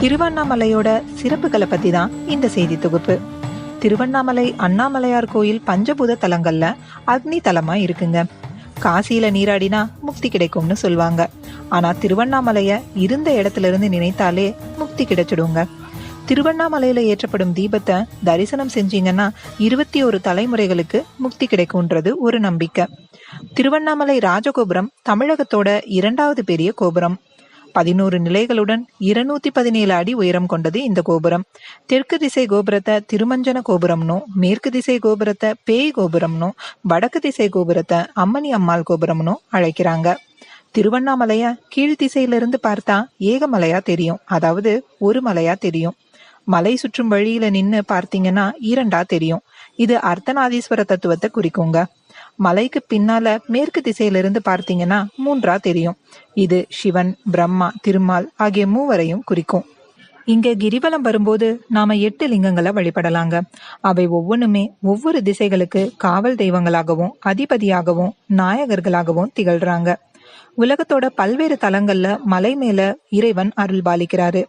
திருவண்ணாமலையோட சிறப்புகளை பத்தி தான் இந்த செய்தி தொகுப்பு. திருவண்ணாமலை அண்ணாமலையார் கோயில் பஞ்சபூத தலங்கள்ல அக்னி தலமா இருக்குங்க. காசியில நீராடினா முக்தி கிடைக்கும்னு சொல்லுவாங்க. ஆனா திருவண்ணாமலைய இருந்த இடத்துல இருந்து நினைத்தாலே முக்தி கிடைச்சிடுங்க. திருவண்ணாமலையில ஏற்றப்படும் தீபத்தை தரிசனம் செஞ்சீங்கன்னா 21 தலைமுறைகளுக்கு முக்தி கிடைக்கும்ன்றது ஒரு நம்பிக்கை. திருவண்ணாமலை ராஜகோபுரம் தமிழகத்தோட 2வது பெரிய கோபுரம். 11 நிலைகளுடன் 217 அடி உயரம் கொண்டது இந்த கோபுரம். தெற்கு திசை கோபுரத்தை திருமஞ்சன கோபுரம்னும், மேற்கு திசை கோபுரத்தை பேய் கோபுரம்னும், வடக்கு திசை கோபுரத்தை அம்மணி அம்மாள் கோபுரம்னும் அழைக்கிறாங்க. திருவண்ணாமலைய கீழ் திசையிலிருந்து பார்த்தா ஏகமலையா தெரியும், அதாவது ஒரு மலையா தெரியும். மலை சுற்றும் வழியில நின்னு பார்த்தீங்கன்னா 2ஆ தெரியும். இது அர்த்தநாதீஸ்வர தத்துவத்தை குறிக்குங்க. மலைக்கு பின்னால மேற்கு திசையிலிருந்து பார்த்தீங்கன்னா 3ஆ தெரியும். இது சிவன், பிரம்மா, திருமால் ஆகிய மூவரையும் குறிக்கும். இங்க கிரிவலம் வரும்போது நாம 8 லிங்கங்களை வழிபடலாங்க. அவை ஒவ்வொன்றுமே ஒவ்வொரு திசைகளுக்கு காவல் தெய்வங்களாகவும் அதிபதியாகவும் நாயகர்களாகவும் திகழ்றாங்க. உலகத்தோட பல்வேறு தலங்கள்ல மலை மேல இறைவன் அருள் பாலிக்கிறாரு.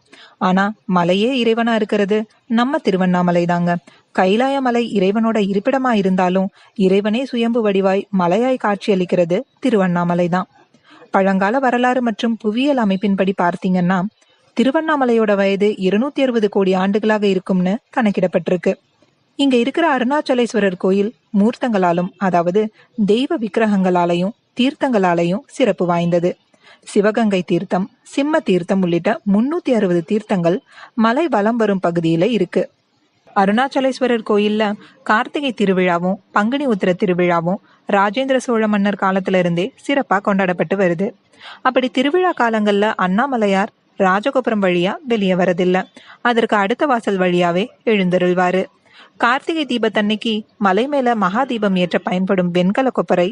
ஆனா மலையே இறைவனா இருக்கிறது நம்ம திருவண்ணாமலை தாங்க. கைலாய மலை இறைவனோட இருப்பிடமா இருந்தாலும் இறைவனே சுயம்பு வடிவாய் மலையாய் காட்சியளிக்கிறது திருவண்ணாமலை தான். பழங்கால வரலாறு மற்றும் புவியியல் அமைப்பின்படி பார்த்தீங்கன்னா திருவண்ணாமலையோட வயது 260 கோடி ஆண்டுகளாக இருக்கும்னு கணக்கிடப்பட்டிருக்கு. இங்க இருக்கிற அருணாச்சலேஸ்வரர் கோயில் மூர்த்தங்களாலும், அதாவது தெய்வ விக்கிரகங்களாலையும் தீர்த்தங்களாலையும் சிறப்பு வாய்ந்தது. சிவகங்கை தீர்த்தம், சிம்ம தீர்த்தம் உள்ளிட்ட 360 தீர்த்தங்கள் மலை வலம் வரும் பகுதியில இருக்கு. அருணாச்சலேஸ்வரர் கோயில்ல கார்த்திகை திருவிழாவும் பங்குனி உத்திர திருவிழாவும் ராஜேந்திர சோழ மன்னர் காலத்துல இருந்தே சிறப்பா கொண்டாடப்பட்டு வருது. அப்படி திருவிழா காலங்கள்ல அண்ணாமலையார் ராஜகோபுரம் வழியா வெளியே வரதில்லை. அதற்கு அடுத்த வாசல் வழியாவே எழுந்தருள்வாரு. கார்த்திகை தீபத்தன்னைக்கு மலை மேல மகா தீபம் ஏற்ற பயன்படும் வெண்கல கொப்பரை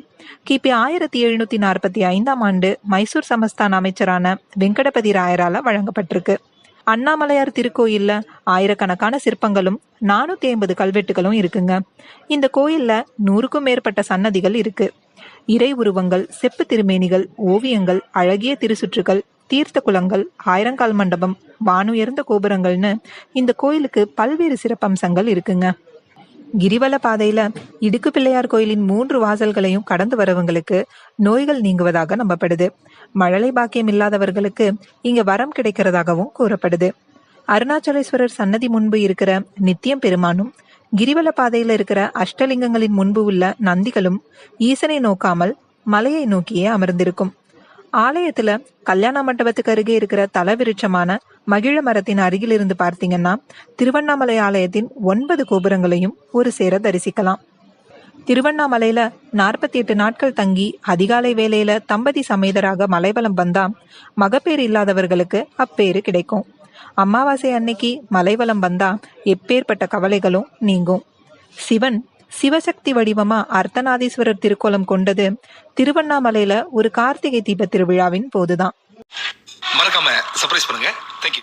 கிபி 1745ஆம் ஆண்டு மைசூர் சமஸ்தான் அமைச்சரான வெங்கடபதி ராயரால வழங்கப்பட்டிருக்கு. அண்ணாமலையார் திருக்கோயில்ல ஆயிரக்கணக்கான சிற்பங்களும் 450 கல்வெட்டுகளும் இருக்குங்க. இந்த கோயில்ல 100க்கும் மேற்பட்ட சன்னதிகள் இருக்கு. இறை உருவங்கள், செப்பு திருமேனிகள், ஓவியங்கள், அழகிய திருச்சுற்றுகள், தீர்த்த குளங்கள், ஆயிரங்கால் மண்டபம், வானுயர்ந்த கோபுரங்கள்னு இந்த கோயிலுக்கு பல்வேறு சிறப்பம்சங்கள் இருக்குங்க. கிரிவல பாதையில இடுக்கு பிள்ளையார் கோயிலின் 3 வாசல்களையும் கடந்து வரவங்களுக்கு நோய்கள் நீங்குவதாக நம்பப்படுது. மழலை பாக்கியம் இல்லாதவர்களுக்கு இங்க வரம் கிடைக்கிறதாகவும் கூறப்படுது. அருணாச்சலேஸ்வரர் சன்னதி முன்பு இருக்கிற நித்தியம் பெருமானும், கிரிவல பாதையில இருக்கிற அஷ்டலிங்கங்களின் முன்பு உள்ள நந்திகளும் ஈசனை நோக்காமல் மலையை நோக்கியே அமர்ந்திருக்கும். ஆலயத்துல கல்யாண மண்டபத்துக்கு அருகே இருக்கிற தலவிருட்சமான மகிழ மரத்தின் அருகில் இருந்து பார்த்தீங்கன்னா திருவண்ணாமலை ஆலயத்தின் 9 கோபுரங்களையும் ஒரு சேர தரிசிக்கலாம். திருவண்ணாமலையில 48 நாட்கள் தங்கி அதிகாலை வேளையில தம்பதி சமேதராக மலைவலம் வந்தா மகப்பேறு இல்லாதவர்களுக்கு அப்பேறு கிடைக்கும். அமாவாசை அன்னைக்கு மலைவலம் வந்தா எப்பேற்பட்ட கவலைகளும் நீங்கும். சிவன் சிவசக்தி வடிவமா அர்த்தநாதீஸ்வரர் திருக்கோலம் கொண்டது திருவண்ணாமலையில ஒரு கார்த்திகை தீப திருவிழாவின் போதுதான். மறக்காம சர்ப்ரைஸ் பண்ணுங்க. Thank you.